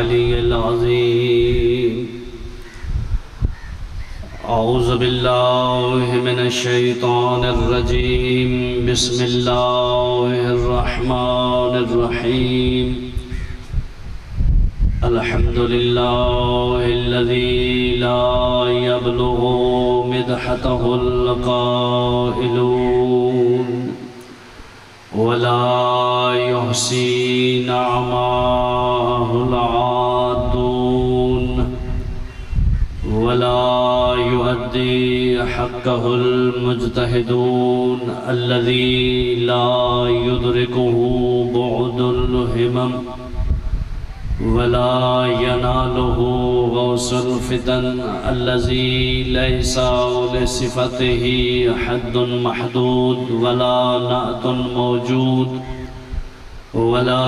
العلي العظيم. أعوذ بالله من الشيطان الرجيم. بسم الله الرحمن الرحيم. الحمد لله الذي لا يبلغ مدحته القائلون ولا يحصي نعماه العادون ولا يؤدي حقه المجتهدون الذي لا يدركه بعد الهمم ولا يناله غوث الفتن الذي ليس لصفته حد محدود ولا نعت موجود ولا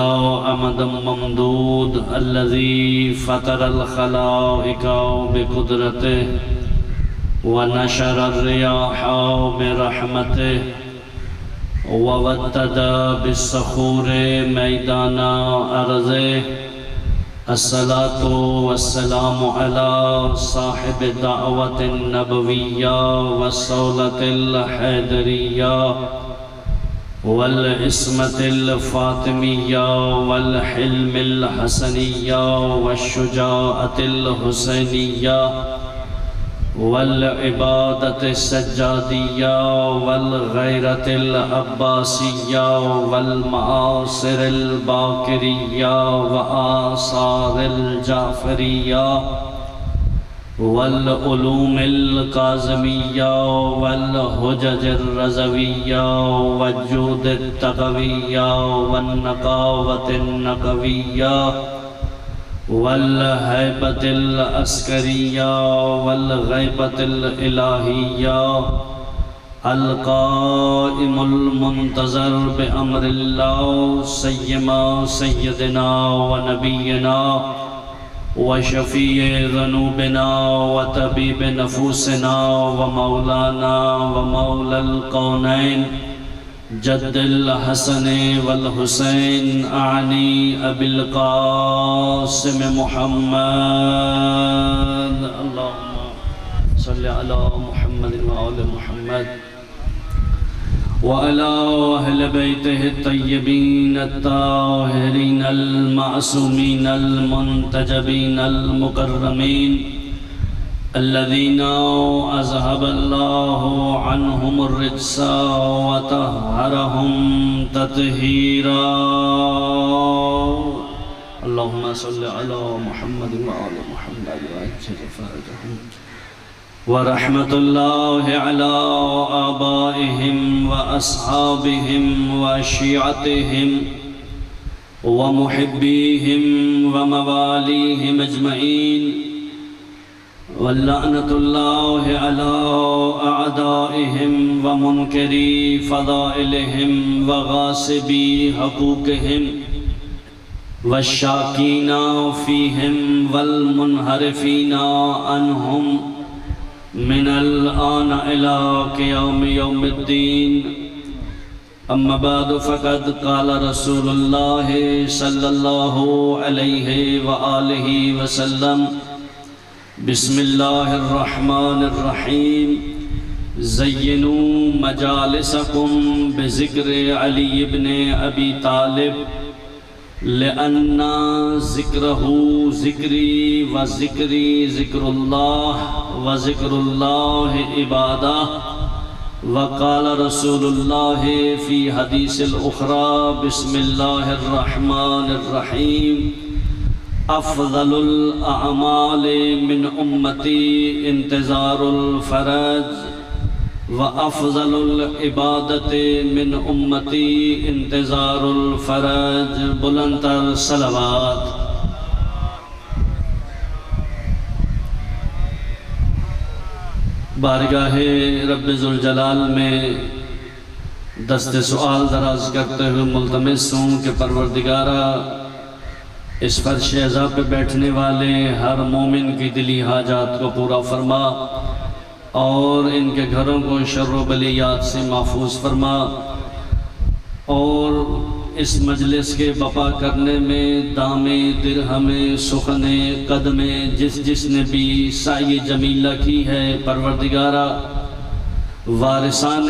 أمد ممدود الذي فطر الخلائق بقدرته ونشر الرياح برحمته وودد بالصخور ميدان أرضه. الصلاة والسلام على صاحب الدعوة النبوية والصولة الحيدرية والعصمة الفاطمية والحلم الحسنية والشجاعة الحسينية والعبادة السجادية والغيرة العباسية والمعاصر الباكرية وآثار الجعفرية والعلوم الكاظمية والحجج الرضوية والجود التقوية والنقاوة النقوية والهيبة العسكرية والغيبة الإلهية القائم المنتظر بأمر الله سيدنا ونبينا وشفيع ذنوبنا وطبيب نفوسنا ومولانا ومولى الكونين جد الحسن والحسين أعني أبي القاسم محمد. اللهم صل على محمد وآل محمد وعلى أهل بيته الطيبين الطاهرين المعصومين المنتجبين المكرمين الذين أذهب الله عنهم الرجس وطهرهم تطهيرا. اللهم صل على محمد وآل محمد وعجل فرجهم. ورحمة الله على آبائهم وأصحابهم وشيعتهم ومحبيهم ومواليهم أجمعين. واللعنة الله على أعدائهم ومنكري فضائلهم وغاصبي حقوقهم والشاكين فيهم والمنحرفين عنهم من الآن إلى قيام يوم الدين. أما بعد فقد قال رسول الله صلى الله عليه وآله وسلم: بسم الله الرحمن الرحيم. زينوا مجالسكم بذكر علي بن أبي طالب لأن ذكره ذكري وذكري ذكر الله وذكر الله عبادة. وقال رسول الله في حديث الأخرى: بسم الله الرحمن الرحيم. أفضل الأعمال من أمتي انتظار الفرج وأفضل العبادة من أمتي انتظار الفرج. بلندتر صلوات. بارگاہ رب ذوالجلال میں دست سؤال دراز کرتے ہوئے ملتمس ہوں کہ پروردگارہ اس فرش عزا پہ بیٹھنے والے ہر مومن کی دلی حاجات کو پورا فرما اور ان کے گھروں کو شر و بلیات سے محفوظ فرما اور اس مجلس کے بپا کرنے میں دامے درہم سخن قدم جس نے بھی سعی جمیلہ کی ہے پروردگارہ، وارثان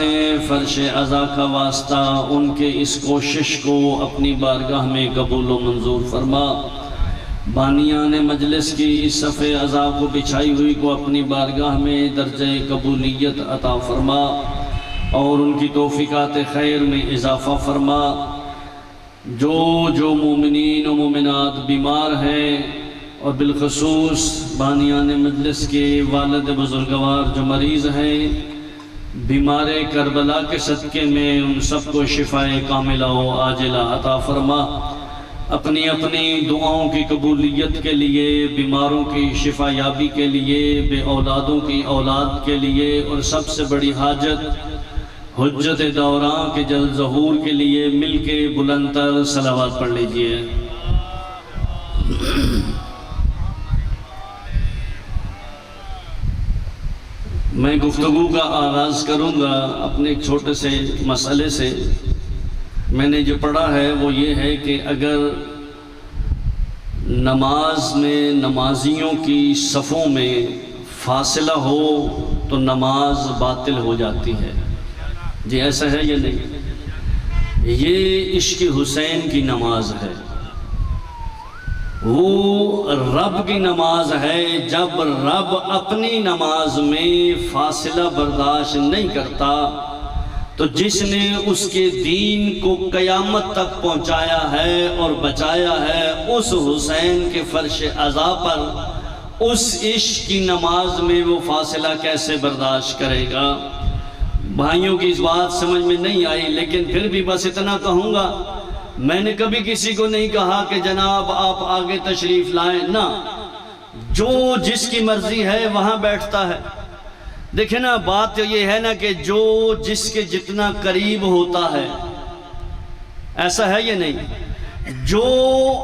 فرش عزا کا واسطہ ان کے اس کوشش کو اپنی بارگاہ میں قبول و منظور فرما، بانیان مجلس کی اس صف عزا کو بچھائی ہوئی کو اپنی بارگاہ میں درجہ قبولیت عطا فرما اور ان کی توفیقات خیر میں اضافہ فرما۔ جو مومنین و مومنات بیمار ہیں اور بالخصوص بانیان مجلس کے والد بزرگوار جو مریض ہیں، بیمار کربلا کے صدقے میں ان سب کو شفائے کاملہ و عاجلہ عطا فرما، اپنی اپنی دعاؤں کی قبولیت کے لیے، بیماروں کی شفا یابی کے لیے، بے اولادوں کی اولاد کے لیے، اور سب سے بڑی حاجت حجت دوراں کے جلد ظہور کے لیے مل کے بلند تر صلوات پڑھ لیجئے۔ میں گفتگو کا آغاز کروں گا اپنے ایک چھوٹے سے مسئلے سے۔ میں نے جو پڑھا ہے وہ یہ ہے کہ اگر نماز میں نمازیوں کی صفوں میں فاصلہ ہو تو نماز باطل ہو جاتی ہے۔ جی ایسا ہے یا نہیں؟ یہ عشق حسین کی نماز ہے، وہ رب کی نماز ہے۔ جب رب اپنی نماز میں فاصلہ برداشت نہیں کرتا تو جس نے اس کے دین کو قیامت تک پہنچایا ہے اور بچایا ہے، اس حسین کے فرش عزا پر اس عشق کی نماز میں وہ فاصلہ کیسے برداشت کرے گا؟ بھائیوں کی اس بات سمجھ میں نہیں آئی، لیکن پھر بھی بس اتنا کہوں گا، میں نے کبھی کسی کو نہیں کہا کہ جناب آپ آگے تشریف لائیں، نہ، جو جس کی مرضی ہے وہاں بیٹھتا ہے۔ دیکھیں نا، بات یہ ہے نا کہ جو جس کے جتنا قریب ہوتا ہے، ایسا ہے یا نہیں؟ جو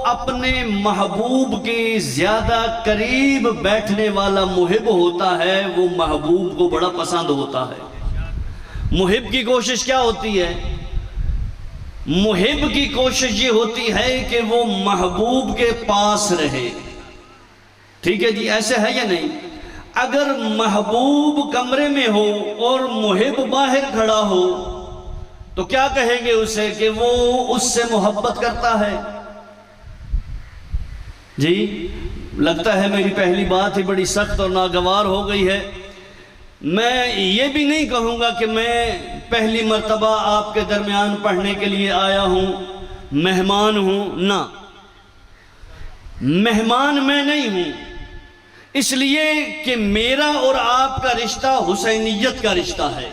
اپنے محبوب کے زیادہ قریب بیٹھنے والا محب ہوتا ہے وہ محبوب کو بڑا پسند ہوتا ہے۔ محب کی کوشش کیا ہوتی ہے؟ محب کی کوشش یہ ہوتی ہے کہ وہ محبوب کے پاس رہے۔ ٹھیک ہے جی، ایسے ہے یا نہیں؟ اگر محبوب کمرے میں ہو اور محب باہر کھڑا ہو تو کیا کہیں گے اسے کہ وہ اس سے محبت کرتا ہے؟ جی لگتا ہے میری پہلی بات ہی بڑی سخت اور ناگوار ہو گئی ہے۔ میں یہ بھی نہیں کہوں گا کہ میں پہلی مرتبہ آپ کے درمیان پڑھنے کے لیے آیا ہوں، مہمان ہوں، نہ، مہمان میں نہیں ہوں، اس لیے کہ میرا اور آپ کا رشتہ حسینیت کا رشتہ ہے،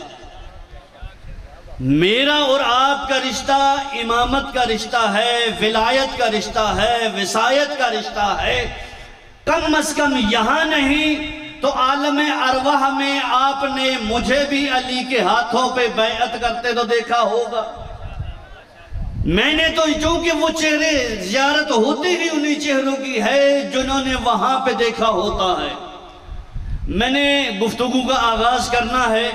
میرا اور آپ کا رشتہ امامت کا رشتہ ہے، ولایت کا رشتہ ہے، وصایت کا رشتہ ہے۔ کم از کم یہاں نہیں تو عالم ارواح میں آپ نے مجھے بھی علی کے ہاتھوں پہ بیعت کرتے تو دیکھا ہوگا۔ میں نے تو چونکہ وہ چہرے زیارت ہوتی ہی انہی چہروں کی ہے جنہوں نے وہاں پہ دیکھا ہوتا ہے۔ میں نے گفتگو کا آغاز کرنا ہے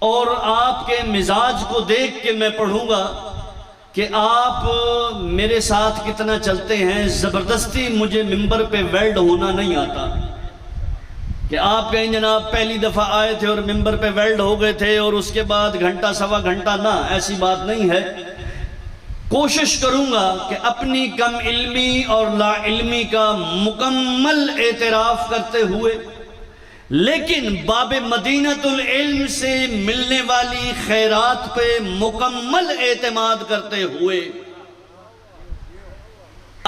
اور آپ کے مزاج کو دیکھ کے میں پڑھوں گا کہ آپ میرے ساتھ کتنا چلتے ہیں۔ زبردستی مجھے ممبر پہ ویلڈ ہونا نہیں آتا کہ آپ کہیں جناب پہلی دفعہ آئے تھے اور ممبر پہ ویلڈ ہو گئے تھے اور اس کے بعد گھنٹہ سوا گھنٹہ، نہ، ایسی بات نہیں ہے۔ کوشش کروں گا کہ اپنی کم علمی اور لا علمی کا مکمل اعتراف کرتے ہوئے، لیکن باب مدینۃ العلم سے ملنے والی خیرات پہ مکمل اعتماد کرتے ہوئے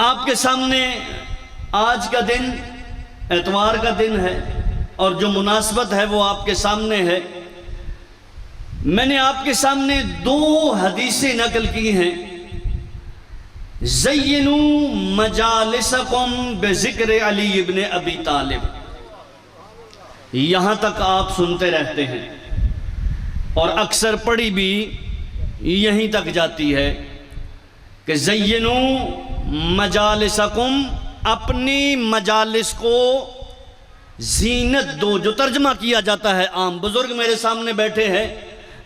آپ کے سامنے آج کا دن اتوار کا دن ہے اور جو مناسبت ہے وہ آپ کے سامنے ہے۔ میں نے آپ کے سامنے دو حدیثیں نقل کی ہیں۔ زینوا مجالسکم بذکر علی ابن ابی طالب، یہاں تک آپ سنتے رہتے ہیں اور اکثر پڑھی بھی یہیں تک جاتی ہے کہ زینوا مجالسکم، اپنی مجالس کو زینت دو، جو ترجمہ کیا جاتا ہے عام۔ بزرگ میرے سامنے بیٹھے ہیں،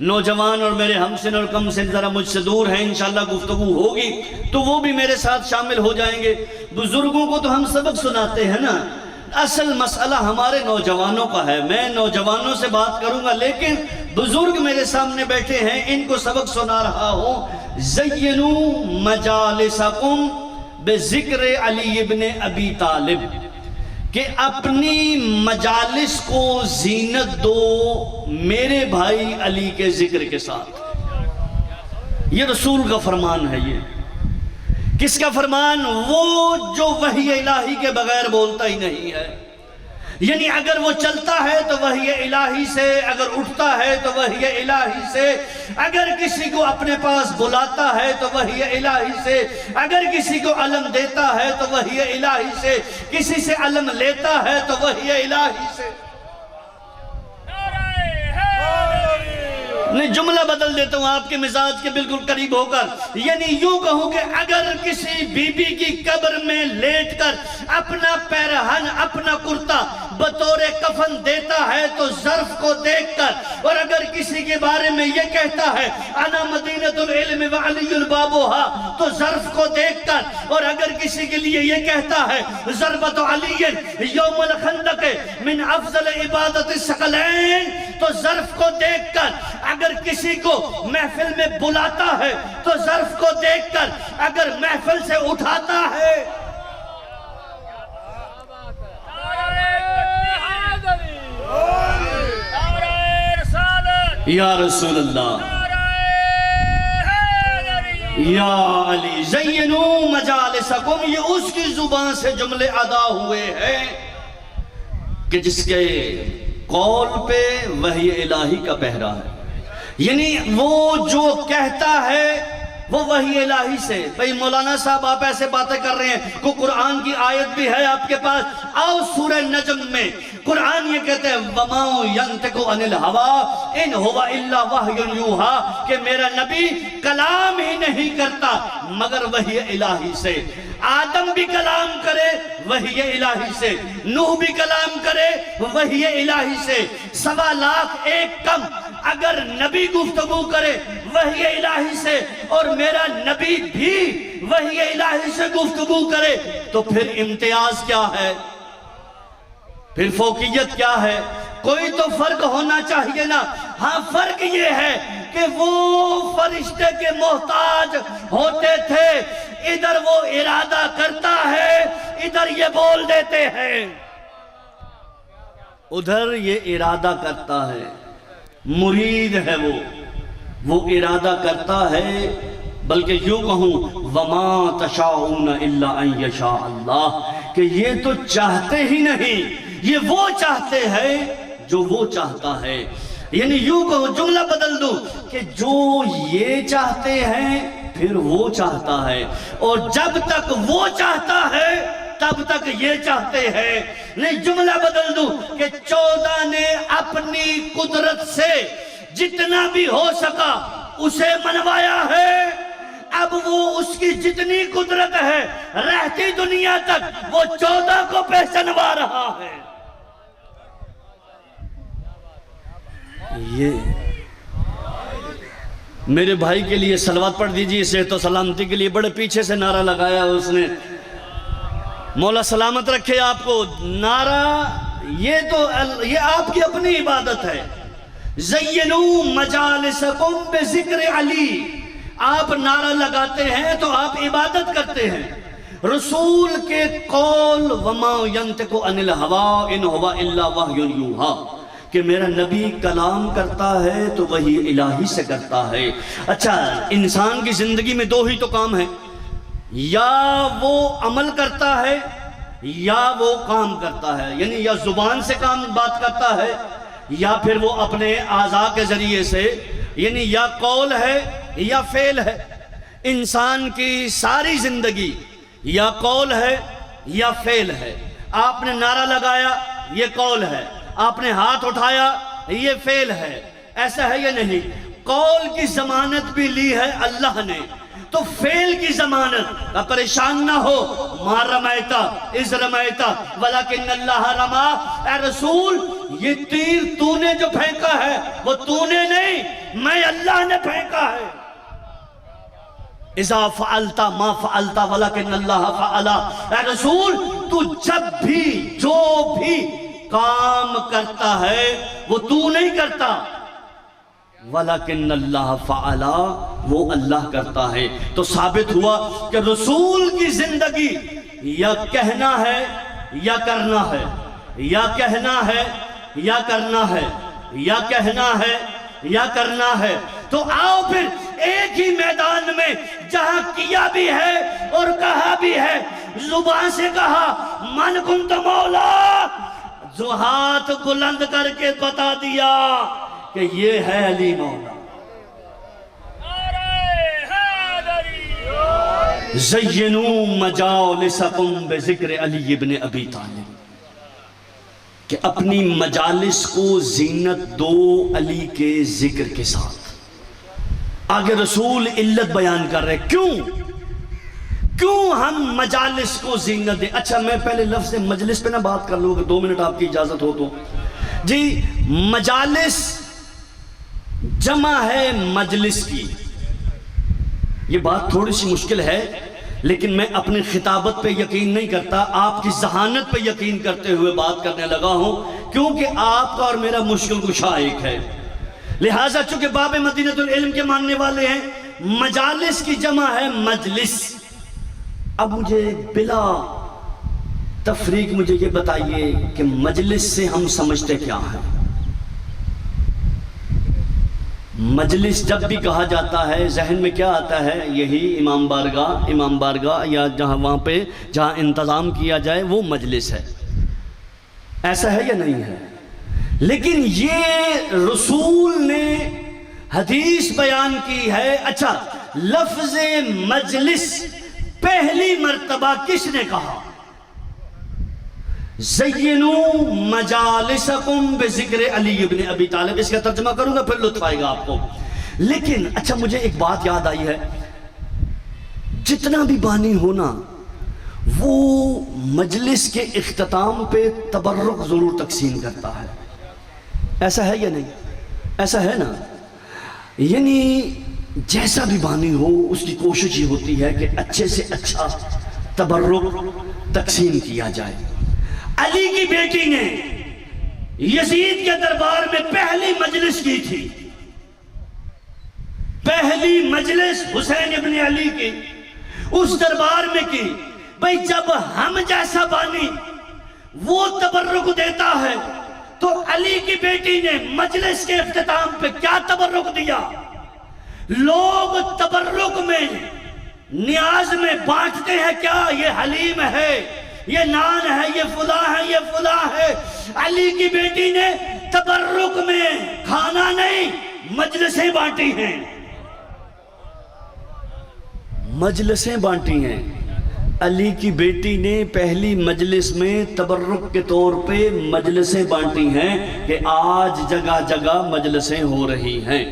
نوجوان اور میرے ہمسن اور کم سن ذرا مجھ سے دور ہیں، انشاءاللہ گفتگو ہوگی تو وہ بھی میرے ساتھ شامل ہو جائیں گے۔ بزرگوں کو تو ہم سبق سناتے ہیں نا، اصل مسئلہ ہمارے نوجوانوں کا ہے۔ میں نوجوانوں سے بات کروں گا، لیکن بزرگ میرے سامنے بیٹھے ہیں، ان کو سبق سنا رہا ہوں۔ زینوا مجالسکم بذکر علی ابن ابی طالب، کہ اپنی مجالس کو زینت دو میرے بھائی علی کے ذکر کے ساتھ۔ یہ رسول کا فرمان ہے۔ یہ کس کا فرمان؟ وہ جو وحی الہی کے بغیر بولتا ہی نہیں ہے، یعنی اگر وہ چلتا ہے تو وحی الہی سے، اگر اٹھتا ہے تو وحی الہی سے، اگر کسی کو اپنے پاس بلاتا ہے تو وحی الہی سے، اگر کسی کو علم دیتا ہے تو وحی الہی سے، کسی سے علم لیتا ہے تو وحی الہی سے۔ نہیں، جملہ بدل دیتا ہوں آپ کے مزاج کے بالکل قریب ہو کر، یعنی یوں کہوں کہ اگر کسی بی بی کی قبر میں لیٹ کر اپنا پیرہن، اپنا کرتا بطور کفن دیتا ہے تو ظرف کو دیکھ کر، اور اگر کسی کے بارے میں یہ کہتا ہے انا مدینۃ العلم وعلی البابھا تو ظرف کو دیکھ کر، اور اگر کسی کے لیے یہ کہتا ہے ضربۃ علی یوم الخندق من افضل عبادت الثقلین تو ظرف کو دیکھ کر، اگر کسی کو محفل میں بلاتا ہے تو ظرف کو دیکھ کر، اگر محفل سے اٹھاتا ہے۔ یا رسول اللہ، یا علی زینوا مجالسکم، یہ اس کی زبان سے جملے ادا ہوئے ہیں کہ جس کے قول پہ وحی الہی کا پہرا ہے، یعنی وہ جو کہتا ہے وہ وحی الہی سے۔ بھئی مولانا صاحب آپ ایسے باتیں کر رہے ہیں، کوئی قرآن کی آیت بھی ہے آپ کے پاس؟ آؤ سورہ نجم میں قرآن یہ کہتے ہیں وَمَا يَنْتِقُ عَنِ الْهَوَىٰ إِنْ هُوَ إِلَّا وَحْيٌ يُوحَىٰ، کہ میرا نبی کلام ہی نہیں کرتا مگر وحی الہی سے۔ آدم بھی کلام کرے وحی الہی سے، نوح بھی کلام کرے وحی الہی سے، 1.25 لاکھ ایک کم اگر نبی گفتگو کرے وحی الہی سے، اور میرا نبی بھی وحی الہی سے گفتگو کرے، تو پھر امتیاز کیا ہے؟ پھر فوقیت کیا ہے؟ کوئی تو فرق ہونا چاہیے نا۔ ہاں، فرق یہ ہے کہ وہ فرشتے کے محتاج ہوتے تھے، ادھر وہ ارادہ کرتا ہے، ادھر یہ بول دیتے ہیں۔ ادھر یہ ارادہ کرتا ہے، مرید ہے وہ ارادہ کرتا ہے، بلکہ یوں کہوں وَمَا تَشَاءُونَ إِلَّا أَن يَشَاءَ اللَّهُ، کہ یہ تو چاہتے ہی نہیں، یہ وہ چاہتے ہیں جو وہ چاہتا ہے۔ یعنی یوں کہوں، جملہ بدل دوں کہ جو یہ چاہتے ہیں پھر وہ چاہتا ہے، اور جب تک وہ چاہتا ہے تب تک یہ چاہتے ہیں۔ نہیں، جملہ بدل دوں کہ 14 نے اپنی قدرت سے جتنا بھی ہو سکا اسے منوایا ہے، اب وہ اس کی جتنی قدرت ہے رہتی دنیا تک وہ 14 کو پہچانوا رہا ہے۔ یہ میرے بھائی کے لیے صلوات پڑھ دیجئے، صحت و سلامتی کے لیے بڑے پیچھے سے نعرہ لگایا اس نے، مولا سلامت رکھے آپ کو۔ نعرہ یہ آپ کی اپنی عبادت ہے۔ زینوا مجالسکم بذکر علی، آپ نعرہ لگاتے ہیں تو آپ عبادت کرتے ہیں۔ رسول کے قول وما ينطق عن الهوى ان هو الا وحی یوحیٰ، کہ میرا نبی کلام کرتا ہے تو وحی الہی سے کرتا ہے۔ اچھا، انسان کی زندگی میں 2 ہی تو کام ہیں، یا وہ عمل کرتا ہے یا وہ کام کرتا ہے، یعنی یا زبان سے بات کرتا ہے یا پھر وہ اپنے اعضاء کے ذریعے سے، یعنی یا قول ہے یا فعل ہے۔ انسان کی ساری زندگی یا قول ہے یا فعل ہے۔ آپ نے نعرہ لگایا یہ قول ہے، آپ نے ہاتھ اٹھایا یہ فعل ہے، ایسا ہے یا نہیں؟ قول کی ضمانت بھی لی ہے اللہ نے، تو فعل کی ضمانت، پریشان نہ ہو، ما رمیتا اذ رمیتا ولکن اللہ رما، اے رسول یہ تیر تو نے جو پھینکا ہے وہ تو نے نہیں، میں اللہ نے پھینکا ہے۔ اذا فعلتا ما فعلتا ولکن اللہ فعلا، اے رسول تو جب بھی جو بھی کام کرتا ہے وہ تو نہیں کرتا، وَلَكِنَّ اللَّهَ فَعَلَا، وہ اللہ کرتا ہے۔ تو ثابت ہوا کہ رسول کی زندگی یا کہنا ہے یا کرنا ہے، یا کہنا ہے یا کرنا ہے، یا کہنا ہے یا کرنا ہے۔ تو آؤ پھر ایک ہی میدان میں جہاں کیا بھی ہے اور کہا بھی ہے، زبان سے کہا من کنت مولا، جو ہاتھ بلند کر کے بتا دیا کہ یہ ہے علی مولا۔ زینوا مجالسکم بذکر علی ابن ابی طالب، کہ اپنی مجالس کو زینت دو علی کے ذکر کے ساتھ۔ آگے رسول علت بیان کر رہے کیوں ہم مجالس کو زینت دیں۔ اچھا میں پہلے لفظ مجلس پہ نہ بات کر لوں، 2 منٹ آپ کی اجازت ہو تو۔ جی مجالس جمع ہے مجلس کی، یہ بات تھوڑی سی مشکل ہے لیکن میں اپنی خطابت پہ یقین نہیں کرتا، آپ کی ذہانت پہ یقین کرتے ہوئے بات کرنے لگا ہوں، کیونکہ آپ کا اور میرا مشکل کشا ایک ہے۔ لہٰذا چونکہ باب مدینۃ العلم کے ماننے والے ہیں، مجالس کی جمع ہے مجلس۔ اب مجھے بلا تفریق مجھے یہ بتائیے کہ مجلس سے ہم سمجھتے کیا ہیں؟ مجلس جب بھی کہا جاتا ہے ذہن میں کیا آتا ہے؟ یہی امام بارگاہ یا جہاں وہاں پہ جہاں انتظام کیا جائے وہ مجلس ہے، ایسا ہے یا نہیں ہے؟ لیکن یہ رسول نے حدیث بیان کی ہے۔ اچھا لفظ مجلس پہلی مرتبہ کس نے کہا؟ زینوا مجالسکم بذکر علی ابن ابی طالب، اس کا ترجمہ کروں گا پھر لطف آئے گا آپ کو۔ لیکن اچھا مجھے ایک بات یاد آئی ہے، جتنا بھی بانی ہونا وہ مجلس کے اختتام پہ تبرک ضرور تقسیم کرتا ہے، ایسا ہے یا نہیں؟ ایسا ہے نا؟ یعنی جیسا بھی بانی ہو اس کی کوشش یہ ہوتی ہے کہ اچھے سے اچھا تبرک تقسیم کیا جائے۔ علی کی بیٹی نے یزید کے دربار میں پہلی مجلس کی تھی، پہلی مجلس حسین ابن علی کی اس دربار میں کی۔ بھئی جب ہم جیسا بانی وہ تبرک دیتا ہے تو علی کی بیٹی نے مجلس کے اختتام پہ کیا تبرک دیا؟ لوگ تبرک میں نیاز میں بانٹتے ہیں کیا؟ یہ حلیم ہے، یہ نان ہے، یہ فلاں ہے، یہ فلاں ہے۔ علی کی بیٹی نے تبرک میں کھانا نہیں مجلسیں بانٹی ہیں، مجلسیں بانٹی ہیں۔ علی کی بیٹی نے پہلی مجلس میں تبرک کے طور پہ مجلسیں بانٹی ہیں کہ آج جگہ جگہ مجلسیں ہو رہی ہیں۔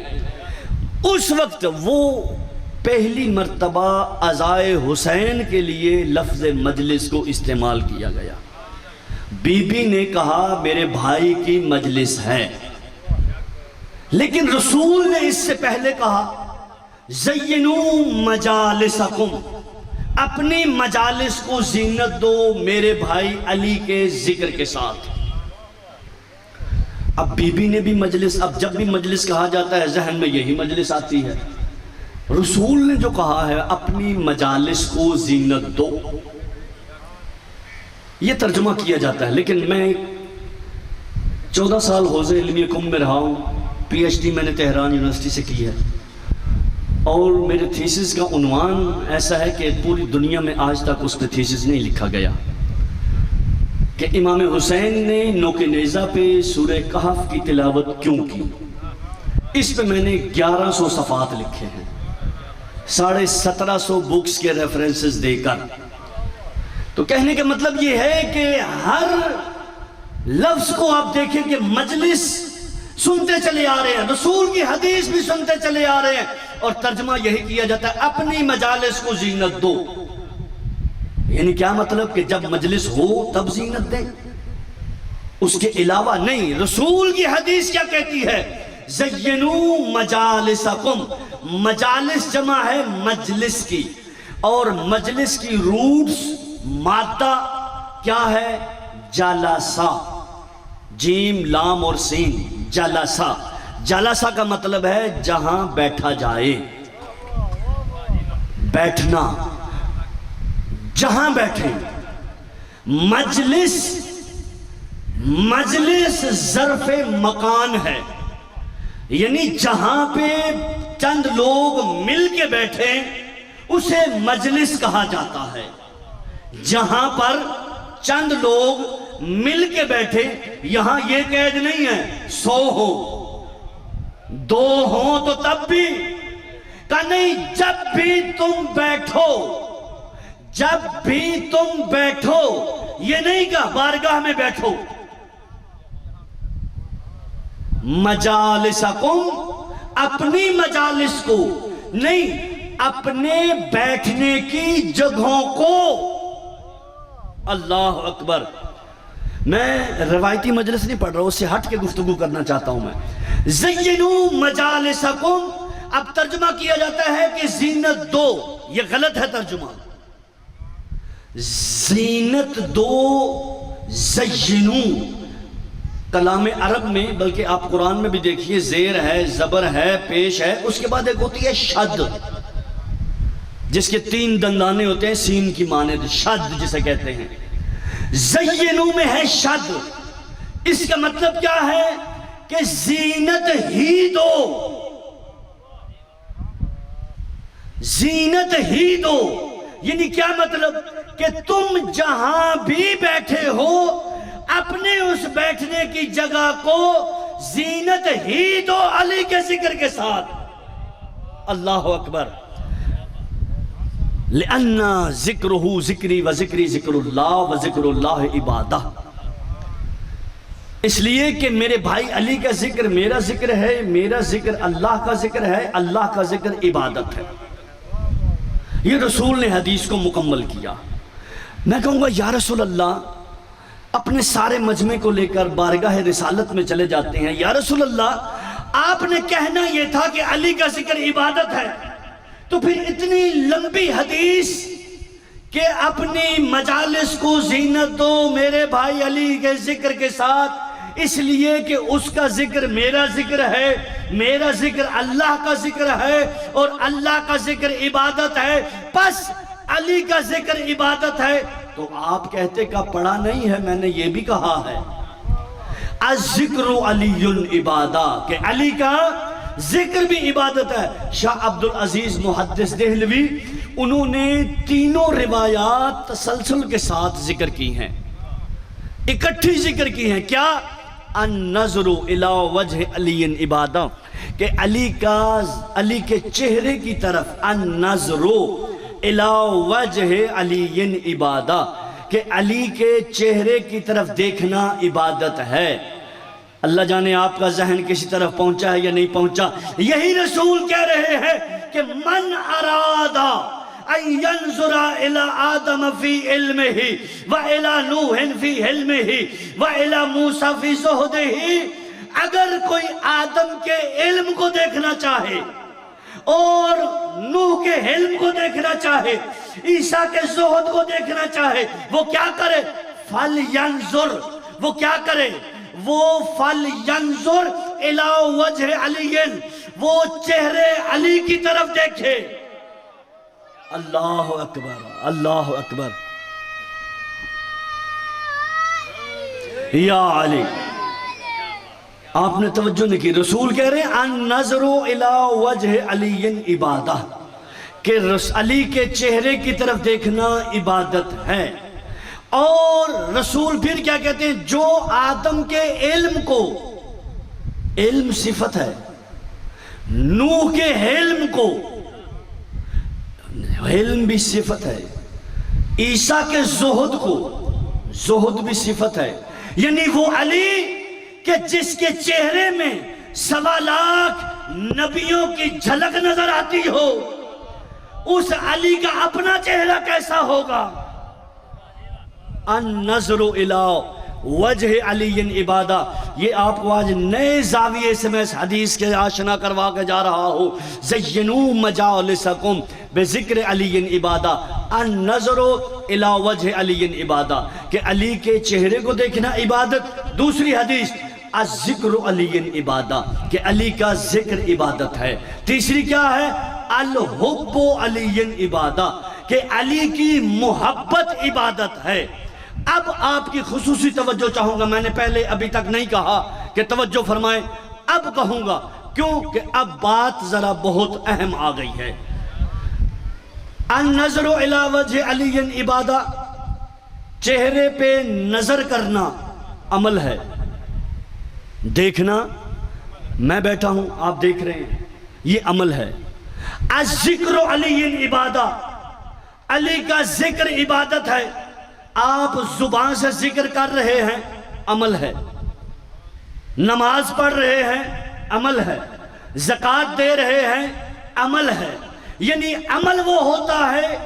اس وقت وہ پہلی مرتبہ عزائے حسین کے لیے لفظ مجلس کو استعمال کیا گیا۔ بی بی نے کہا میرے بھائی کی مجلس ہے، لیکن رسول نے اس سے پہلے کہا زینوا مجالسکم، اپنی مجالس کو زینت دو میرے بھائی علی کے ذکر کے ساتھ۔ اب بی بی نے بھی مجلس، اب جب بھی مجلس کہا جاتا ہے ذہن میں یہی مجلس آتی ہے۔ رسول نے جو کہا ہے اپنی مجالس کو زینت دو، یہ ترجمہ کیا جاتا ہے۔ لیکن میں 14 سال حوزہ علمیہ کم میں رہا ہوں، پی ایچ ڈی میں نے تہران یونیورسٹی سے کی ہے، اور میرے تھیسس کا عنوان ایسا ہے کہ پوری دنیا میں آج تک اس پہ تھیسس نہیں لکھا گیا کہ امام حسین نے نوک نیزہ پہ سورہ کہف کی تلاوت کیوں کی۔ اس پہ میں نے 1100 صفحات لکھے ہیں، 1750 بکس کے ریفرنسز دے کر۔ تو کہنے کا مطلب یہ ہے کہ ہر لفظ کو آپ دیکھیں کہ مجلس سنتے چلے آ رہے ہیں، رسول کی حدیث بھی سنتے چلے آ رہے ہیں، اور ترجمہ یہی کیا جاتا ہے اپنی مجالس کو زینت دو. یعنی کیا مطلب کہ جب مجلس ہو تب زینت دیں، اس کے علاوہ نہیں. رسول کی حدیث کیا کہتی ہے؟ زینو مجالسکم. مجالس جمع ہے مجلس کی، اور مجلس کی روٹس مادہ کیا ہے؟ جلسہ، جیم لام اور سین، جلسہ. جلسہ کا مطلب ہے جہاں بیٹھا جائے، بیٹھنا، جہاں بیٹھے. مجلس ظرف مکان ہے، یعنی جہاں پہ چند لوگ مل کے بیٹھے اسے مجلس کہا جاتا ہے. جہاں پر چند لوگ مل کے بیٹھے، یہاں یہ قید نہیں ہے 100 ہو 2 ہوں تو تب بھی کہ نہیں، جب بھی تم بیٹھو، جب بھی تم بیٹھو، یہ نہیں کہا بارگاہ میں بیٹھو. مجالسکم، اپنی مجالس کو نہیں، اپنے بیٹھنے کی جگہوں کو. اللہ اکبر. میں روایتی مجلس نہیں پڑھ رہا ہوں، اس سے ہٹ کے گفتگو کرنا چاہتا ہوں میں. زینو مجالسکم، اب ترجمہ کیا جاتا ہے کہ زینت دو، یہ غلط ہے ترجمہ. زینت دو، زینو کلام عرب میں، بلکہ آپ قرآن میں بھی دیکھیے زیر ہے، زبر ہے، پیش ہے، اس کے بعد ایک ہوتی ہے شد، جس کے 3 دندانے ہوتے ہیں سین کی مانند، شد جسے کہتے ہیں. زینو میں ہے شد. اس کا مطلب کیا ہے کہ زینت ہی دو، زینت ہی دو. یعنی کیا مطلب کہ تم جہاں بھی بیٹھے ہو اپنے اس بیٹھنے کی جگہ کو زینت ہی دو علی کے ذکر کے ساتھ. اللہ اکبر. لِأَنَّا ذِكْرُهُ ذِكْرِي وَذِكْرِي ذِكْرُ اللَّهِ وَذِكْرُ اللَّهِ عِبَادَةٌ. اس لیے کہ میرے بھائی علی کا ذکر میرا ذکر ہے، میرا ذکر اللہ کا ذکر ہے، اللہ کا ذکر عبادت ہے. یہ رسول نے حدیث کو مکمل کیا. میں کہوں گا یا رسول اللہ، اپنے سارے مجمع کو لے کر بارگاہ رسالت میں چلے جاتے ہیں. یا رسول اللہ، آپ نے کہنا یہ تھا کہ علی کا ذکر عبادت ہے، تو پھر اتنی لمبی حدیث کہ اپنی مجالس کو زینت دو میرے بھائی علی کے ذکر کے ساتھ، اس لیے کہ اس کا ذکر میرا ذکر ہے، میرا ذکر اللہ کا ذکر ہے، اور اللہ کا ذکر عبادت ہے، پس علی کا ذکر عبادت ہے. تو آپ کہتے کا پڑھا نہیں ہے، میں نے یہ بھی کہا ہے الذکر علی عبادہ، کہ علی کا ذکر بھی عبادت ہے. شاہ عبدالعزیز محدث دہلوی، انہوں نے تینوں روایات تسلسل کے ساتھ ذکر کی ہیں، اکٹھی ذکر کی ہیں. کیا؟ النظر الی وجہ علی عبادہ، کہ علی کے چہرے کی طرف، النظر الی وجہ علی عبادہ، کہ علی کے چہرے کی طرف دیکھنا عبادت ہے. اللہ جانے آپ کا ذہن کسی طرف پہنچا ہے یا نہیں پہنچا. یہی رسول کہہ رہے ہیں کہ من ارادہ ان ينظر الى آدم فی علمہ وإلى نوح فی حلمہ وإلى موسیٰ فی زہدہ، اگر کوئی آدم کے علم کو دیکھنا چاہے اور نوح کے حلم کو دیکھنا چاہے، عیسیٰ کے زہد کو دیکھنا چاہے، وہ کیا کرے؟ فَلْيَنظُرْ، وہ کیا کرے؟ وہ فَلْيَنظُرْ إِلَىٰ وَجْهِ عَلِيٍّ، وہ چہرے علی کی طرف دیکھے. اللہ اکبر، اللہ اکبر. یا علی، آپ نے توجہ نہیں کی. رسول کہہ رہے ہیں النظر الی وجہ علی عبادہ، کہ علی کے چہرے کی طرف دیکھنا عبادت ہے. اور رسول پھر کیا کہتے ہیں؟ جو آدم کے علم کو، علم صفت ہے، نوح کے علم کو، علم بھی صفت ہے، عیسیٰ کے زہد کو، زہد بھی صفت ہے. یعنی وہ علی کہ جس کے چہرے میں 1.25 لاکھ نبیوں کی جھلک نظر آتی ہو، اس علی کا اپنا چہرہ کیسا ہوگا؟ النظر الی وجہ علی عبادہ. یہ آپ کو آج نئے زاویے سے میں اس حدیث کے آشنا کروا کے جا رہا ہوں. زینوا مجالسکم بذکر علی عبادہ. النظر الی وجہ علی عبادہ، کہ علی کے چہرے کو دیکھنا عبادت. دوسری حدیث الذکر علی عبادہ، کہ علی کا ذکر عبادت ہے. تیسری کیا ہے؟ الحب علی عبادہ، کہ علی کی محبت عبادت ہے. اب آپ کی خصوصی توجہ چاہوں گا. میں نے پہلے ابھی تک نہیں کہا کہ توجہ فرمائیں، اب کہوں گا، کیوں کہ اب بات ذرا بہت اہم آ گئی ہے. النظر الی وجہ علی عبادہ، چہرے پہ نظر کرنا عمل ہے. دیکھنا، میں بیٹھا ہوں آپ دیکھ رہے ہیں، یہ عمل ہے. الذکر علی عبادہ، علی کا ذکر عبادت ہے. آپ زبان سے ذکر کر رہے ہیں، عمل ہے. نماز پڑھ رہے ہیں، عمل ہے. زکوٰۃ دے رہے ہیں، عمل ہے. یعنی عمل وہ ہوتا ہے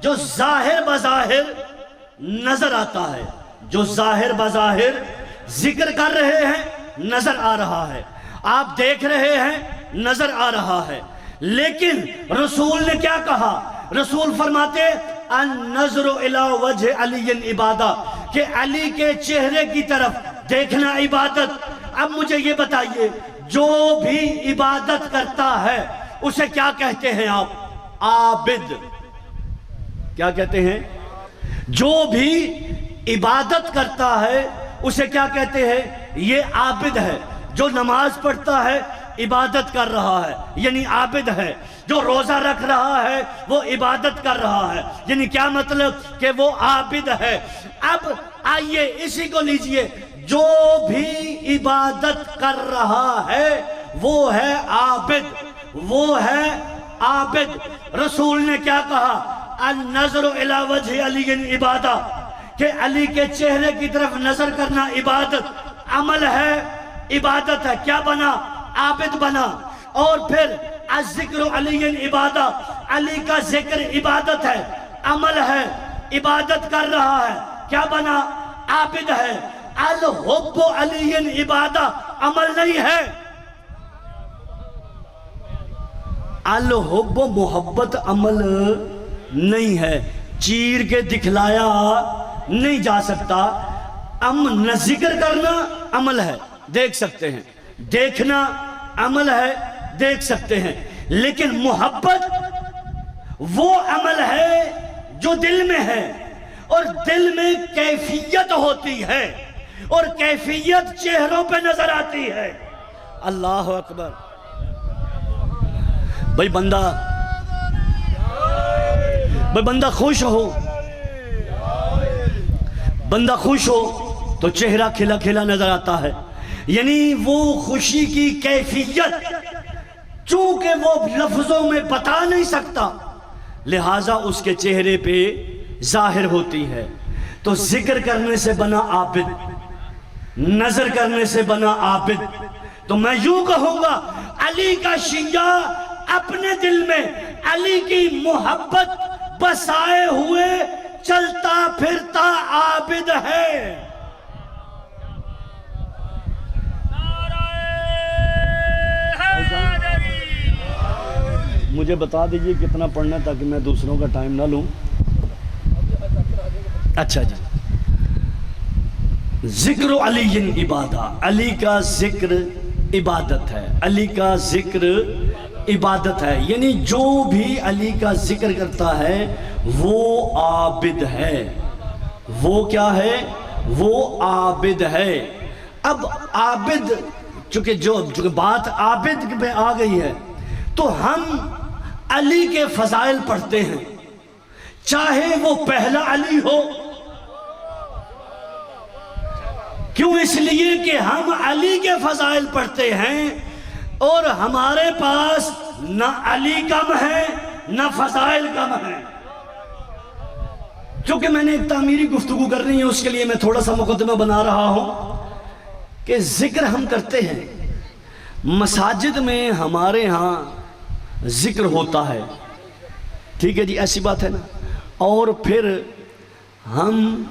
جو ظاہر بظاہر نظر آتا ہے. جو ظاہر بظاہر ذکر کر رہے ہیں، نظر آ رہا ہے. آپ دیکھ رہے ہیں، نظر آ رہا ہے. لیکن رسول نے کیا کہا؟ رسول فرماتے النظر الی وجہ علی عبادہ، کہ علی کے چہرے کی طرف دیکھنا عبادت. اب مجھے یہ بتائیے، جو بھی عبادت کرتا ہے اسے کیا کہتے ہیں آپ؟ عابد. کیا کہتے ہیں؟ جو بھی عبادت کرتا ہے اسے کیا کہتے ہیں؟ یہ عابد ہے. جو نماز پڑھتا ہے عبادت کر رہا ہے، یعنی عابد ہے. جو روزہ رکھ رہا ہے وہ عبادت کر رہا ہے، یعنی کیا مطلب؟ کہ وہ عابد ہے. اب آئیے اسی کو لیجئے، جو بھی عبادت کر رہا ہے وہ ہے عابد، وہ ہے عابد. رسول نے کیا کہا؟ النظر الی وجہ علی عبادہ، کہ علی کے چہرے کی طرف نظر کرنا عبادت، عمل ہے، عبادت ہے. کیا بنا؟ عابد بنا. اور پھر الذکر علی عبادہ، علی کا ذکر عبادت ہے، عمل ہے، عبادت کر رہا ہے. کیا بنا؟ عابد ہے. الحب علی عبادہ، عمل نہیں ہے. الحب محبت عمل نہیں ہے. چیر کے دکھلایا نہیں جا سکتا. نہ ذکر کرنا عمل ہے، دیکھ سکتے ہیں. دیکھنا عمل ہے، دیکھ سکتے ہیں. لیکن محبت وہ عمل ہے جو دل میں ہے، اور دل میں کیفیت ہوتی ہے، اور کیفیت چہروں پہ نظر آتی ہے. اللہ اکبر. بھئی بندہ خوش ہو، بندہ خوش ہو تو چہرہ کھلا کھلا نظر آتا ہے. یعنی وہ خوشی کی کیفیت چونکہ وہ لفظوں میں بتا نہیں سکتا، لہٰذا اس کے چہرے پہ ظاہر ہوتی ہے. تو ذکر کرنے سے بنا عابد، نظر کرنے سے بنا عابد. تو میں یوں کہوں گا، علی کا شیعہ اپنے دل میں علی کی محبت بسائے ہوئے چلتا پھرتا عابد ہے. مجھے بتا دیجئے کتنا پڑھنا ہے تاکہ میں دوسروں کا ٹائم نہ لوں. اچھا جی. ذکر علی عبادہ، علی کا ذکر عبادت ہے. علی کا ذکر عبادت ہے، یعنی جو بھی علی کا ذکر کرتا ہے وہ عابد ہے. وہ کیا ہے؟ وہ عابد ہے. اب عابد چونکہ بات عابد پہ آ گئی ہے تو ہم علی کے فضائل پڑھتے ہیں، چاہے وہ پہلا علی ہو. کیوں؟ اس لیے کہ ہم علی کے فضائل پڑھتے ہیں اور ہمارے پاس نہ علی کم ہے نہ فضائل کم ہے. چونکہ میں نے ایک تعمیری گفتگو کر رہی ہے، اس کے لیے میں تھوڑا سا مقدمہ بنا رہا ہوں کہ ذکر ہم کرتے ہیں مساجد میں ہمارے ہاں ذکر ہوتا ہے، ٹھیک ہے جی، ایسی بات ہے نا، اور پھر ہم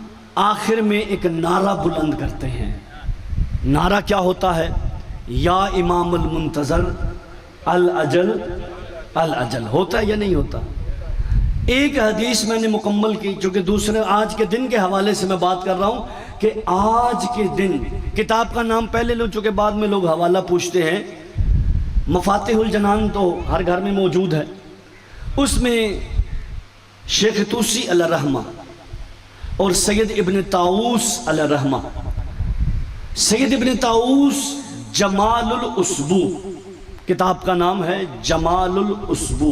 آخر میں ایک نعرہ بلند کرتے ہیں۔ نعرہ کیا ہوتا ہے؟ یا امام المنتظر الاجل الاجل، ہوتا ہے یا نہیں ہوتا؟ ایک حدیث میں نے مکمل کی، چونکہ دوسرے آج کے دن کے حوالے سے میں بات کر رہا ہوں کہ آج کے دن، کتاب کا نام پہلے لوں چونکہ بعد میں لوگ حوالہ پوچھتے ہیں، مفاتیح الجنان تو ہر گھر میں موجود ہے، اس میں شیخ توسی علیہ الرحمہ اور سید ابن طاؤس علیہ الرحمہ، سید ابن طاؤس جمال الاسبو، کتاب کا نام ہے جمال الاسبو،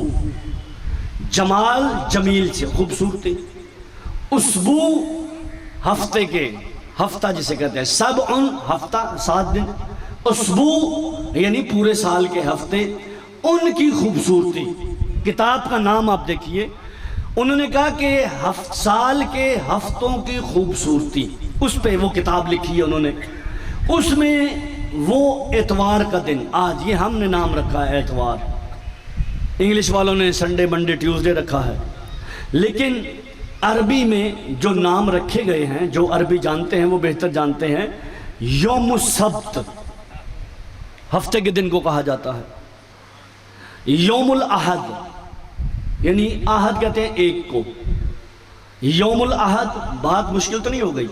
جمال جمیل سے خوبصورتی، اسبو ہفتے کے، ہفتہ جسے کہتے ہیں، سبع ہفتہ 7 دن، اسبو یعنی پورے سال کے ہفتے، ان کی خوبصورتی، کتاب کا نام آپ دیکھیے، انہوں نے کہا کہ سال کے ہفتوں کی خوبصورتی، اس پہ وہ کتاب لکھی ہے انہوں نے، اس میں وہ اتوار کا دن، آج یہ ہم نے نام رکھا ہے اتوار، انگلش والوں نے سنڈے منڈے ٹیوزڈے رکھا ہے، لیکن عربی میں جو نام رکھے گئے ہیں، جو عربی جانتے ہیں وہ بہتر جانتے ہیں، یوم السبت ہفتے کے دن کو کہا جاتا ہے، یوم الاحد یعنی احد کہتے ہیں ایک کو، یوم الاحد، بات مشکل تو نہیں ہو گئی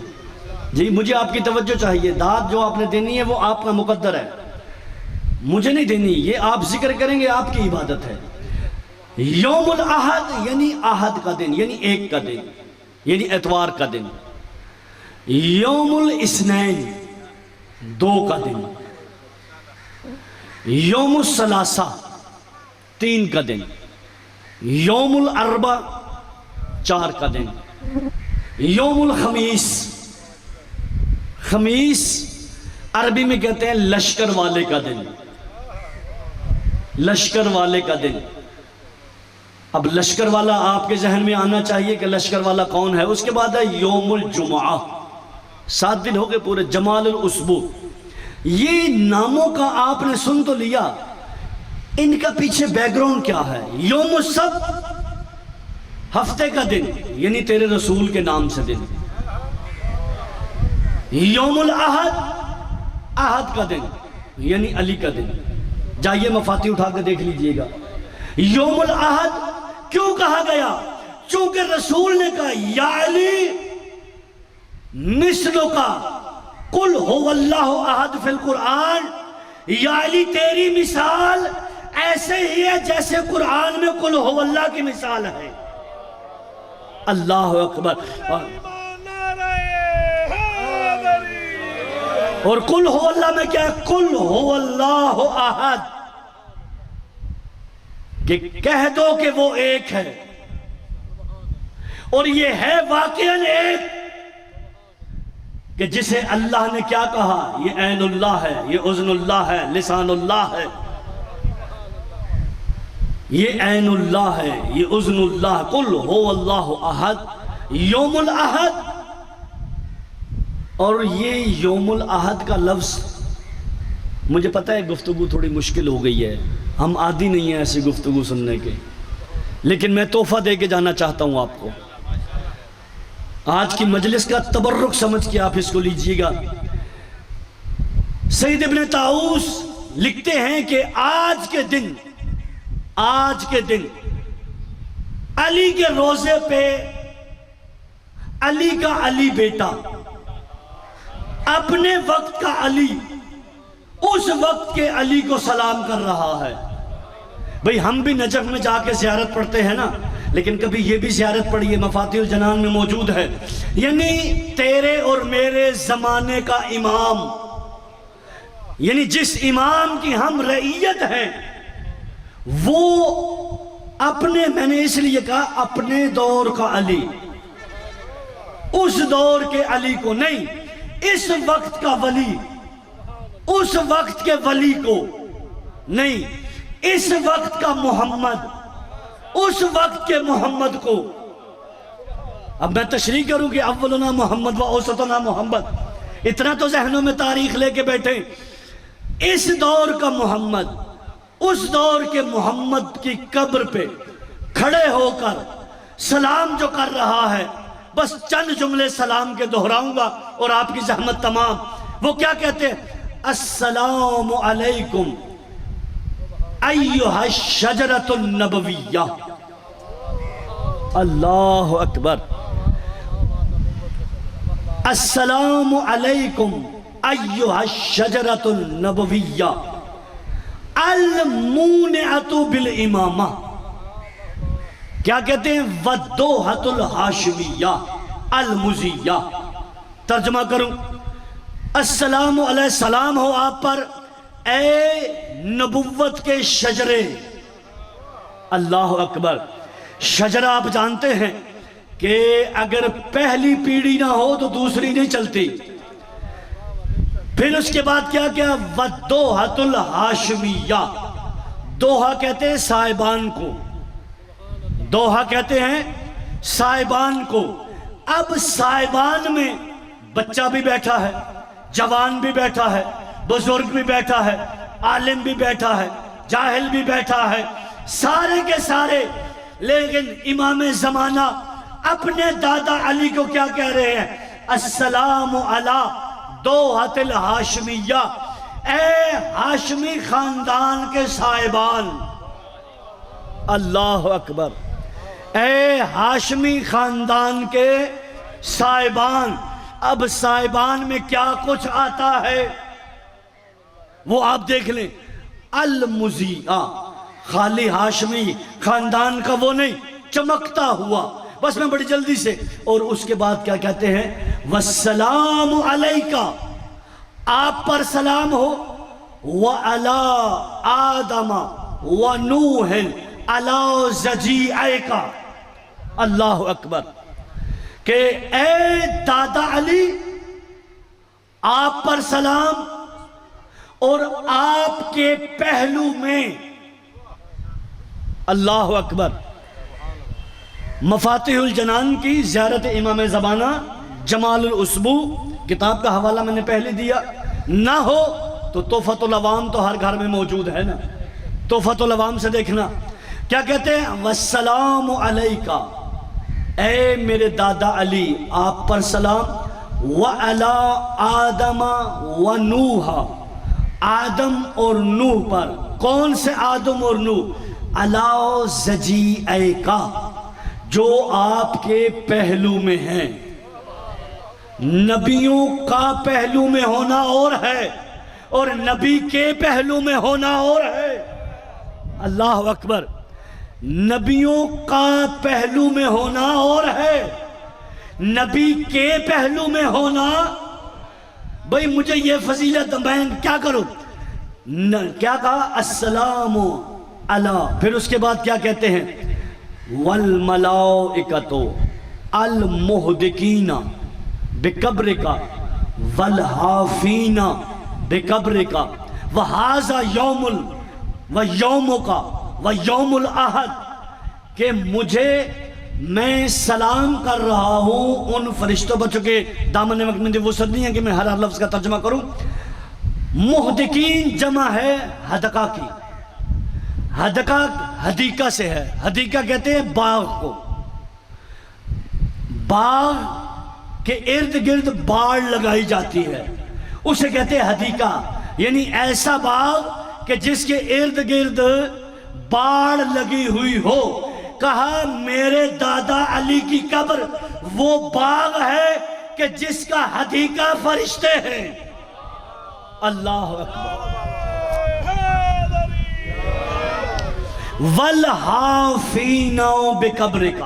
جی، مجھے آپ کی توجہ چاہیے، داد جو آپ نے دینی ہے وہ آپ کا مقدر ہے، مجھے نہیں دینی، یہ آپ ذکر کریں گے، آپ کی عبادت ہے۔ یوم الاحد یعنی احد کا دن، یعنی ایک کا دن، یعنی اتوار کا دن، یوم الاثنین 2 کا دن، یوم الثلاثہ 3 کا دن، یوم الاربع 4 کا دن، یوم الخمیس، خمیس عربی میں کہتے ہیں لشکر والے کا دن، لشکر والے کا دن۔ اب لشکر والا آپ کے ذہن میں آنا چاہیے کہ لشکر والا کون ہے، اس کے بعد ہے یوم الجمعہ، 7 دن ہو گئے پورے، جمال الاسبو، یہ ناموں کا آپ نے سن تو لیا، ان کا پیچھے بیک گراؤنڈ کیا ہے؟ یوم السبت ہفتے کا دن یعنی تیرے رسول کے نام سے دن، یوم الاحد احد کا دن یعنی علی کا دن، جائیے مفاتیح اٹھا کے دیکھ لیجئے گا، یوم الاحد کیوں کہا گیا؟ چونکہ رسول نے کہا یا علی مثلو کا قل هو اللہ احد فی القرآن، یا علی تیری مثال ایسے ہی ہے جیسے قرآن میں قل هو اللہ کی مثال ہے۔ اللہ اکبر، اور قل هو اللہ میں کیا ہے؟ قل هو اللہ احد، کہ کہہ دو کہ وہ ایک ہے، اور یہ ہے واقعاً ایک، کہ جسے اللہ نے کیا کہا؟ یہ عین اللہ ہے، یہ اذن اللہ ہے، لسان اللہ ہے، یہ عین اللہ ہے، یہ اذن اللہ، قل هو اللہ احد، یوم الاحد۔ اور یہ یوم الاحد کا لفظ، مجھے پتہ ہے گفتگو تھوڑی مشکل ہو گئی ہے، ہم عادی نہیں ہیں ایسی گفتگو سننے کے، لیکن میں تحفہ دے کے جانا چاہتا ہوں آپ کو، آج کی مجلس کا تبرک سمجھ کے آپ اس کو لیجئے گا۔ سید ابن طاؤس لکھتے ہیں کہ آج کے دن علی کے روزے پہ علی کا علی بیٹا، اپنے وقت کا علی، اس وقت کے علی کو سلام کر رہا ہے۔ بھئی ہم بھی نجف میں جا کے زیارت پڑھتے ہیں نا، لیکن کبھی یہ بھی زیارت پڑھیے، مفاتیح الجنان میں موجود ہے، یعنی تیرے اور میرے زمانے کا امام، یعنی جس امام کی ہم رعیت ہیں، وہ اپنے، میں نے اس لیے کہا اپنے دور کا علی، اس دور کے علی کو نہیں، اس وقت کا ولی، اس وقت کے ولی کو نہیں، اس وقت کا محمد، اس وقت کے محمد کو۔ اب میں تشریح کروں کہ اولنا محمد و اوسطنا محمد، اتنا تو ذہنوں میں تاریخ لے کے بیٹھے، اس دور کا محمد اس دور کے محمد کی قبر پہ کھڑے ہو کر سلام جو کر رہا ہے، بس چند جملے سلام کے دہراؤں گا اور آپ کی زحمت تمام۔ وہ کیا کہتے ہیں؟ السلام علیکم ایھا الشجرۃ النبویہ۔ اللہ اکبر۔ السلام علیکم ایھا الشجرۃ النبویہ المونعۃ بالامامہ۔ کیا کہتے ہیں؟ والدوحۃ الہاشمیہ المزیہ۔ ترجمہ کروں، السلام علیہ السلام ہو آپ پر اے نبوت کے شجرے۔ اللہ اکبر۔ شجرہ آپ جانتے ہیں کہ اگر پہلی پیڑھی نہ ہو تو دوسری نہیں چلتی۔ پھر اس کے بعد کیا کیا؟ والدوحۃ الہاشمیہ۔ دوحہ کہتے ہیں سائبان کو، دوحہ کہتے ہیں سائبان کو۔ اب سائبان میں بچہ بھی بیٹھا ہے، جوان بھی بیٹھا ہے، بزرگ بھی بیٹھا ہے، عالم بھی بیٹھا ہے، جاہل بھی بیٹھا ہے، سارے کے سارے۔ لیکن امام زمانہ اپنے دادا علی کو کیا کہہ رہے ہیں؟ السلام علی دوحۃ الہاشمیہ، اے ہاشمی خاندان کے صاحبان۔ اللہ اکبر۔ اے ہاشمی خاندان کے صاحبان۔ اب صاحبان میں کیا کچھ آتا ہے وہ آپ دیکھ لیں۔ المزیہ، خالی ہاشمی خاندان کا وہ نہیں، چمکتا ہوا۔ بس میں بڑی جلدی سے، اور اس کے بعد کیا کہتے ہیں؟ والسلام علیکہ، آپ پر سلام ہو، وعلی آدم ونوح علی ذریعیکہ۔ اللہ اکبر۔ کہ اے دادا علی آپ پر سلام، اور آپ کے پہلو میں۔ اللہ اکبر۔ مفاتیح الجنان کی زیارت امام زمانہ جمال الاسبو کتاب کا حوالہ میں نے پہلے دیا، نہ ہو تو تحفۃ العوام تو ہر گھر میں موجود ہے نا، تحفۃ العوام سے دیکھنا۔ کیا کہتے ہیں؟ والسلام علیکہ، اے میرے دادا علی آپ پر سلام، وعلی آدم ونوح، آدم اور نوح پر۔ کون سے آدم اور نوح؟ علی ذریعیکہ، جو آپ کے پہلو میں ہیں۔ نبیوں کا پہلو میں ہونا اور ہے، اور نبی کے پہلو میں ہونا اور ہے۔ اللہ اکبر۔ نبیوں کا پہلو میں ہونا اور ہے، نبی کے پہلو میں ہونا۔ بھئی مجھے یہ فضیلت میں کیا کروں؟ کیا کہا؟ السلام علی۔ پھر اس کے بعد کیا کہتے ہیں؟ والملائکۃ المحدقین بقبرک والحافین بقبرک وہذا یوم ویومک ویوم الاحد۔ کہ مجھے، میں سلام کر رہا ہوں ان فرشتوں پر، چونکہ دامن وقت میں وسعت نہیں ہے کہ میں ہر لفظ کا ترجمہ کروں۔ محدقین جمع ہے حدقہ کی، حدقہ حدیقہ سے ہے، حدیقہ کہتے ہیں باغ کو، باغ کے ارد گرد باڑ لگائی جاتی ہے، اسے کہتے ہیں حدیقہ، یعنی ایسا باغ کہ جس کے ارد گرد باڑ لگی ہوئی ہو۔ کہا میرے دادا علی کی قبر وہ باغ ہے کہ جس کا حدیقہ فرشتے ہیں۔ اللہ اکبر۔ والحافین بقبرک،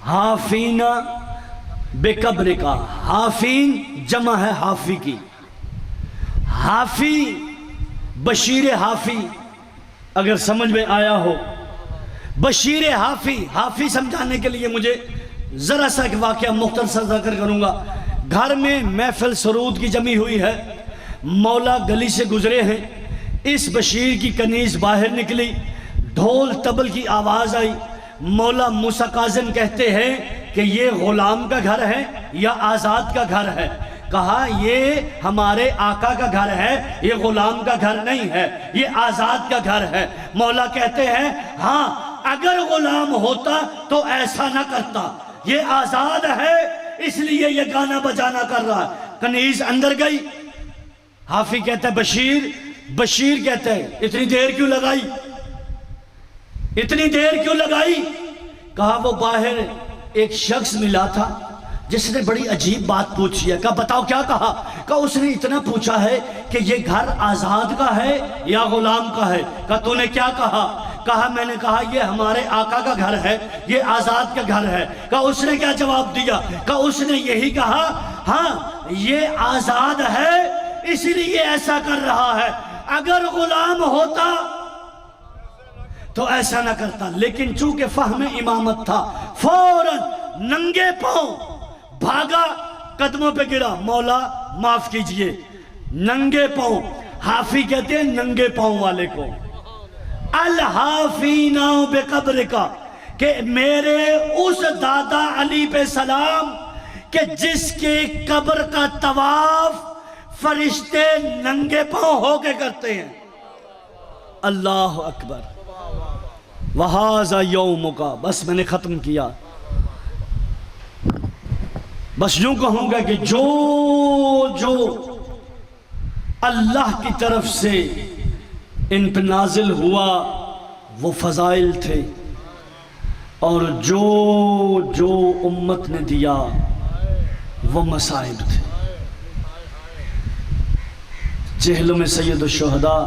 حافین بقبرک، حافین جمع ہے حافی کی۔ حافی، بشیر حافی، اگر سمجھ میں آیا ہو، بشیر حافی۔ حافی سمجھانے کے لیے مجھے ذرا سا ایک واقعہ مختصر ذکر کروں گا۔ گھر میں محفل سرود کی جمی ہوئی ہے، مولا گلی سے گزرے ہیں، اس بشیر کی کنیز باہر نکلی، ڈھول طبل کی آواز آئی۔ مولا موسیٰ کاظم کہتے ہیں کہ یہ غلام کا گھر ہے یا آزاد کا گھر ہے؟ کہا یہ ہمارے آقا کا گھر ہے، یہ غلام کا گھر نہیں ہے، یہ آزاد کا گھر ہے۔ مولا کہتے ہیں ہاں اگر غلام ہوتا تو ایسا نہ کرتا، یہ آزاد ہے اس لیے یہ گانا بجانا کر رہا ہے۔ کنیز اندر گئی، حافی کہتا ہے بشیر کہتا ہے اتنی دیر کیوں لگائی، اتنی دیر کیوں لگائی؟ کہا وہ باہر ایک شخص ملا تھا جس نے بڑی عجیب بات پوچھی ہے۔ کہا بتاؤ کیا کہا؟ کہا اس نے اتنا پوچھا ہے کہ یہ گھر آزاد کا ہے یا غلام کا ہے۔ کہا تو نے کیا کہا؟ کہا میں نے کہا یہ ہمارے آقا کا گھر ہے، یہ آزاد کا گھر ہے۔ کہا اس نے کیا جواب دیا؟ کہا اس نے یہی کہا ہاں یہ آزاد ہے اس لیے ایسا کر رہا ہے، اگر غلام ہوتا تو ایسا نہ کرتا۔ لیکن چونکہ فہم امامت تھا فوراً ننگے پاؤں بھاگا، قدموں پہ گرا، مولا معاف کیجئے، ننگے پاؤں۔ حافی کہتے ہیں ننگے پاؤں والے کو الحافینا بقبرکا، کہ میرے اس دادا علی پہ سلام کہ جس کے قبر کا طواف فرشتے ننگے پاؤں ہو کے کرتے ہیں۔ اللہ اکبر۔ وَهَذَا يَوْمُكَ، بس میں نے ختم کیا۔ بس یوں کہوں گا کہ جو اللہ کی طرف سے ان پہ نازل ہوا وہ فضائل تھے، اور جو امت نے دیا وہ مصائب تھے۔ جہلوں میں سید الشہداء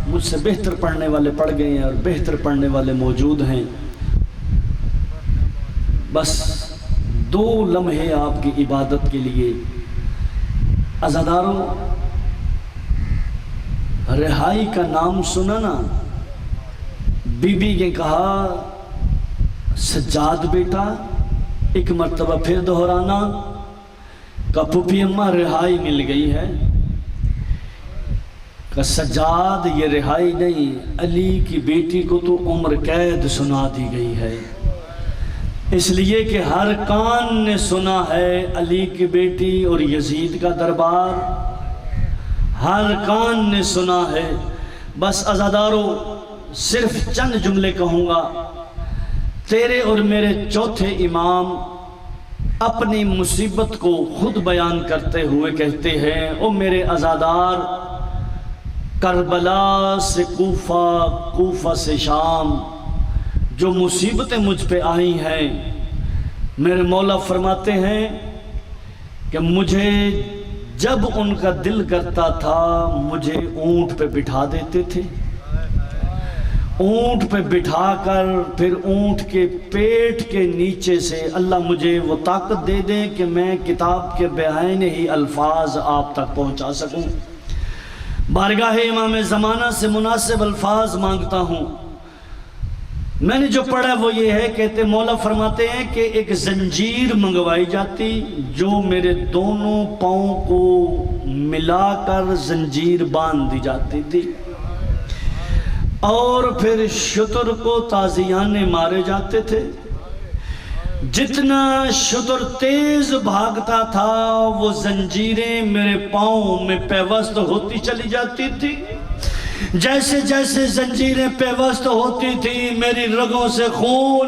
مجھ سے بہتر پڑھنے والے پڑھ گئے ہیں اور بہتر پڑھنے والے موجود ہیں۔ بس 2 لمحے آپ کی عبادت کے لیے۔ عزاداروں، رہائی کا نام سنا نا؟ بی بی نے کہا سجاد بیٹا، ایک مرتبہ پھر دہرانا، کہ پھوپھی اماں رہائی مل گئی ہے۔ کہ سجاد یہ رہائی نہیں، علی کی بیٹی کو تو عمر قید سنا دی گئی ہے، اس لیے کہ ہر کان نے سنا ہے علی کی بیٹی اور یزید کا دربار، ہر کان نے سنا ہے۔ بس عزاداروں صرف چند جملے کہوں گا۔ تیرے اور میرے چوتھے امام اپنی مصیبت کو خود بیان کرتے ہوئے کہتے ہیں او میرے عزادار، کربلا سے کوفہ، کوفہ سے شام، جو مصیبتیں مجھ پہ آئی ہیں، میرے مولا فرماتے ہیں کہ مجھے جب ان کا دل کرتا تھا مجھے اونٹ پہ بٹھا دیتے تھے، اونٹ پہ بٹھا کر پھر اونٹ کے پیٹ کے نیچے سے اللہ مجھے وہ طاقت دے دے کہ میں کتاب کے بعین ہی الفاظ آپ تک پہنچا سکوں۔ بارگاہ امام زمانہ سے مناسب الفاظ مانگتا ہوں۔ میں نے جو پڑھا وہ یہ ہے، کہتے مولا فرماتے ہیں کہ ایک زنجیر منگوائی جاتی جو میرے دونوں پاؤں کو ملا کر زنجیر باندھ دی جاتی تھی، اور پھر شتر کو تازیانے مارے جاتے تھے۔ جتنا شتر تیز بھاگتا تھا وہ زنجیریں میرے پاؤں میں پیوست ہوتی چلی جاتی تھی۔ جیسے جیسے زنجیریں پیوست ہوتی تھی میری رگوں سے خون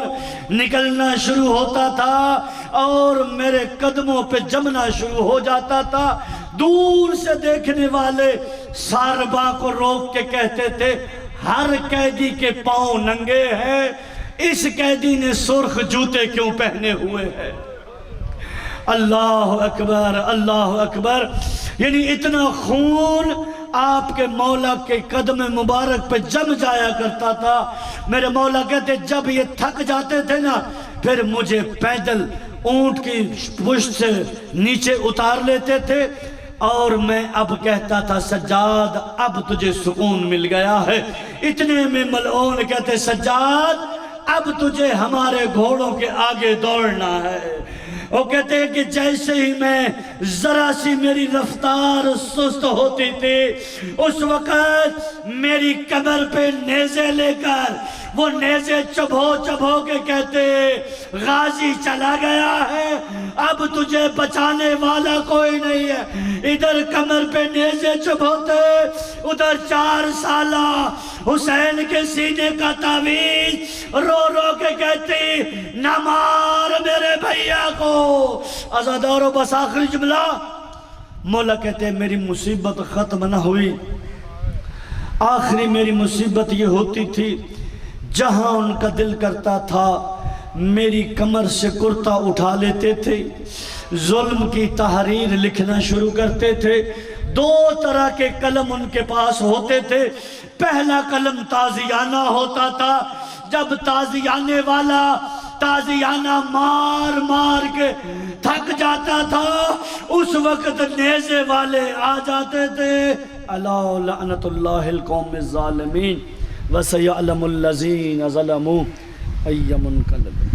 نکلنا شروع ہوتا تھا اور میرے قدموں پہ جمنا شروع ہو جاتا تھا۔ دور سے دیکھنے والے سارباں کو روک کے کہتے تھے ہر قیدی کے پاؤں ننگے ہیں، اس قیدی نے سرخ جوتے کیوں پہنے ہوئے ہیں؟ اللہ اکبر، اللہ اکبر۔ یعنی اتنا خون آپ کے مولا کے قدم مبارک پہ جم جایا کرتا تھا۔ میرے مولا کہتے جب یہ تھک جاتے تھے نا پھر مجھے پیدل اونٹ کی پشت سے نیچے اتار لیتے تھے، اور میں اب کہتا تھا سجاد اب تجھے سکون مل گیا ہے۔ اتنے میں ملعون کہتے سجاد اب تجھے ہمارے گھوڑوں کے آگے دوڑنا ہے۔ وہ کہتے ہیں کہ جیسے ہی میں ذرا سی میری رفتار سست ہوتی تھی اس وقت میری کمر پہ نیزے لے کر وہ نیزے چبھو چبھو کے کہتے غازی چلا گیا ہے، اب تجھے بچانے والا کوئی نہیں ہے۔ ادھر کمر پہ نیزے چبھوتے، ادھر 4 سالہ حسین کے سینے کا تعویذ رو رو کے کہتی نہ مار میرے بھیا کو۔ عزادارو بس آخری جملہ، مولا کہتے ہیں میری مصیبت ختم نہ ہوئی، آخری میری مصیبت یہ ہوتی تھی جہاں ان کا دل کرتا تھا میری کمر سے کرتا اٹھا لیتے تھے، ظلم کی تحریر لکھنا شروع کرتے تھے۔ 2 طرح کے قلم ان کے پاس ہوتے تھے، پہلا قلم تازیانہ ہوتا تھا، جب تازیانے والا تازیانہ مار مار کے تھک جاتا تھا اس وقت نیزے والے آ جاتے تھے۔ الا لعنت اللہ القوم الظالمین وسیعلم الذین ظلموا ای منقلب۔